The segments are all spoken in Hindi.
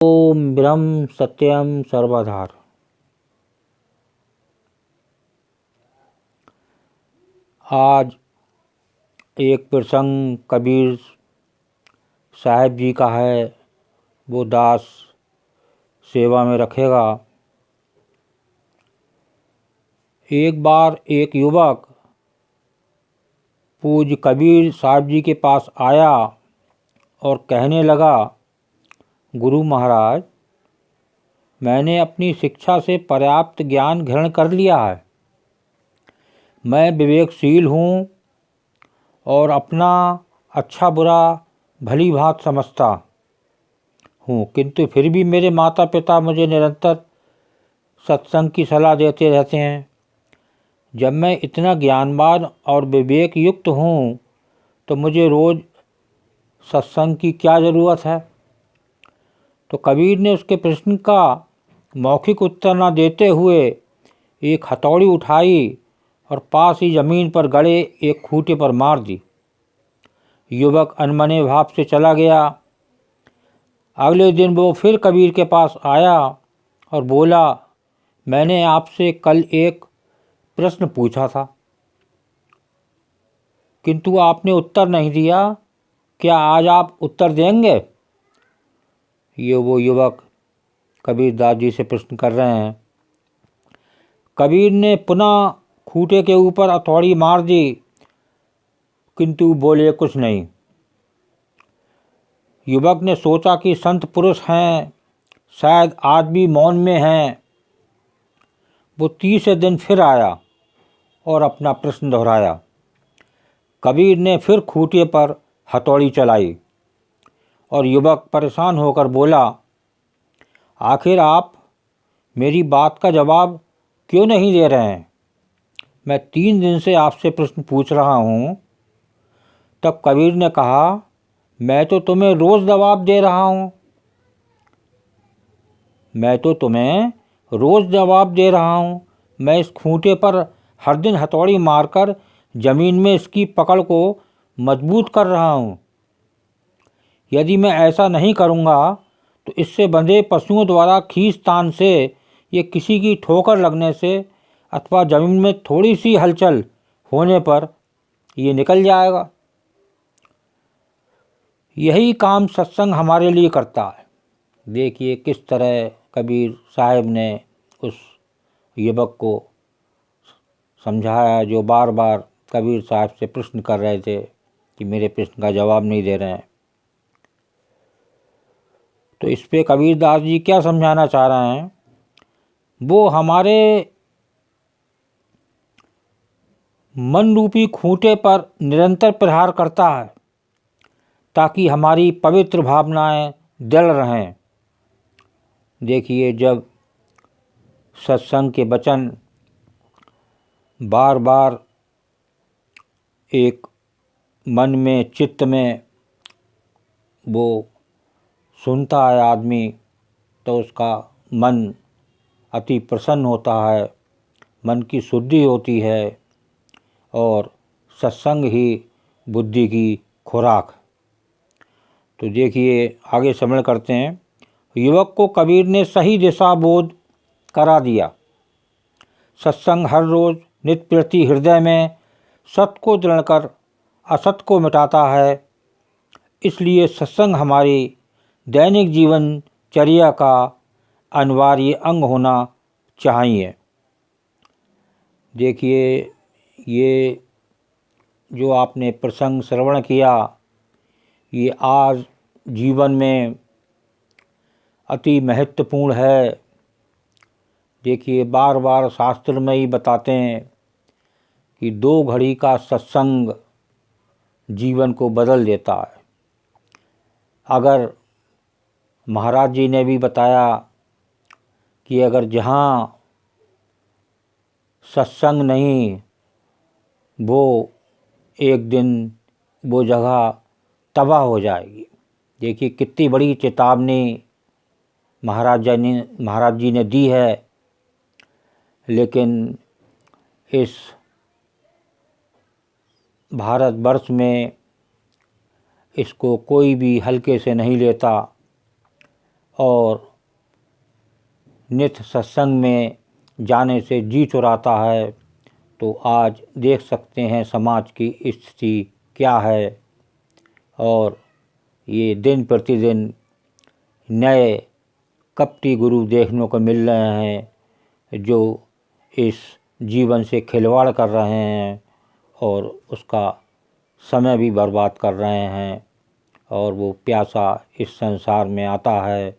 ओम ब्रह्म सत्यम सर्वधार। आज एक प्रसंग कबीर साहब जी का है, वो दास सेवा में रखेगा। एक बार एक युवक पूज्य कबीर साहब जी के पास आया और कहने लगा, गुरु महाराज, मैंने अपनी शिक्षा से पर्याप्त ज्ञान ग्रहण कर लिया है। मैं विवेकशील हूँ और अपना अच्छा बुरा भली भांति समझता हूँ, किंतु फिर भी मेरे माता पिता मुझे निरंतर सत्संग की सलाह देते रहते हैं। जब मैं इतना ज्ञानवान और विवेक युक्त हूँ तो मुझे रोज़ सत्संग की क्या ज़रूरत है। तो कबीर ने उसके प्रश्न का मौखिक उत्तर न देते हुए एक हथौड़ी उठाई और पास ही ज़मीन पर गड़े एक खूंटे पर मार दी। युवक अनमने भाव से चला गया। अगले दिन वो फिर कबीर के पास आया और बोला, मैंने आपसे कल एक प्रश्न पूछा था, किंतु आपने उत्तर नहीं दिया। क्या आज आप उत्तर देंगे? ये वो युवक कबीर दास जी से प्रश्न कर रहे हैं। कबीर ने पुनः खूंटे के ऊपर हथौड़ी मार दी, किंतु बोले कुछ नहीं। युवक ने सोचा कि संत पुरुष हैं, शायद आज भी मौन में हैं। वो तीसरे दिन फिर आया और अपना प्रश्न दोहराया। कबीर ने फिर खूंटे पर हथौड़ी चलाई और युवक परेशान होकर बोला, आखिर आप मेरी बात का जवाब क्यों नहीं दे रहे हैं? मैं 3 दिन से आपसे प्रश्न पूछ रहा हूँ। तब कबीर ने कहा, मैं तो तुम्हें रोज़ जवाब दे रहा हूँ। मैं इस खूंटे पर हर दिन हथौड़ी मारकर ज़मीन में इसकी पकड़ को मजबूत कर रहा हूँ। यदि मैं ऐसा नहीं करूँगा तो इससे बंधे पशुओं द्वारा खींचतान से ये किसी की ठोकर लगने से अथवा ज़मीन में थोड़ी सी हलचल होने पर ये निकल जाएगा। यही काम सत्संग हमारे लिए करता है। देखिए किस तरह कबीर साहब ने उस युवक को समझाया, जो बार बार कबीर साहब से प्रश्न कर रहे थे कि मेरे प्रश्न का जवाब नहीं दे रहे हैं। तो इस पे कबीर दास जी क्या समझाना चाह रहे हैं? वो हमारे मन रूपी खूंटे पर निरंतर प्रहार करता है ताकि हमारी पवित्र भावनाएं दृढ़ रहें। देखिए, जब सत्संग के वचन बार बार एक मन में चित्त में वो सुनता है आदमी, तो उसका मन अति प्रसन्न होता है, मन की शुद्धि होती है और सत्संग ही बुद्धि की खुराक। तो देखिए आगे श्रवण करते हैं। युवक को कबीर ने सही दिशा बोध करा दिया। सत्संग हर रोज़ नित्य प्रति हृदय में सत को दृढ़ कर असत को मिटाता है। इसलिए सत्संग हमारी दैनिक जीवनचर्या का अनिवार्य अंग होना चाहिए। देखिए, ये जो आपने प्रसंग श्रवण किया, ये आज जीवन में अति महत्वपूर्ण है। देखिए, बार बार शास्त्र में ही बताते हैं कि 2 घड़ी का सत्संग जीवन को बदल देता है। अगर महाराज जी ने भी बताया कि अगर जहाँ सत्संग नहीं, वो एक दिन वो जगह तबाह हो जाएगी। देखिए कितनी बड़ी चेतावनी महाराज जी ने दी है, लेकिन इस भारतवर्ष में इसको कोई भी हल्के से नहीं लेता और नित्य सत्संग में जाने से जी चुराता है। तो आज देख सकते हैं समाज की स्थिति क्या है, और ये दिन प्रतिदिन नए कपटी गुरु देखने को मिल रहे हैं जो इस जीवन से खिलवाड़ कर रहे हैं और उसका समय भी बर्बाद कर रहे हैं। और वो प्यासा इस संसार में आता है,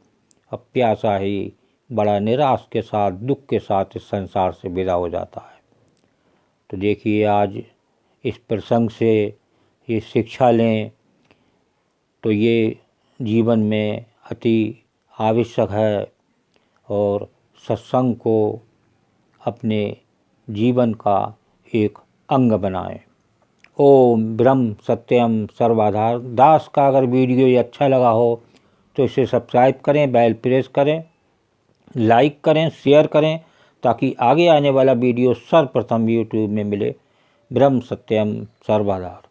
अब प्यासा ही बड़ा निराश के साथ, दुख के साथ इस संसार से विदा हो जाता है। तो देखिए, आज इस प्रसंग से ये शिक्षा लें तो ये जीवन में अति आवश्यक है, और सत्संग को अपने जीवन का एक अंग बनाएं। ओम ब्रह्म सत्यम सर्वाधार। दास का अगर वीडियो ये अच्छा लगा हो तो इसे सब्सक्राइब करें, बेल प्रेस करें, लाइक करें, शेयर करें, ताकि आगे आने वाला वीडियो सर्वप्रथम यूट्यूब में मिले। ब्रह्म सत्यम सर्वाधार।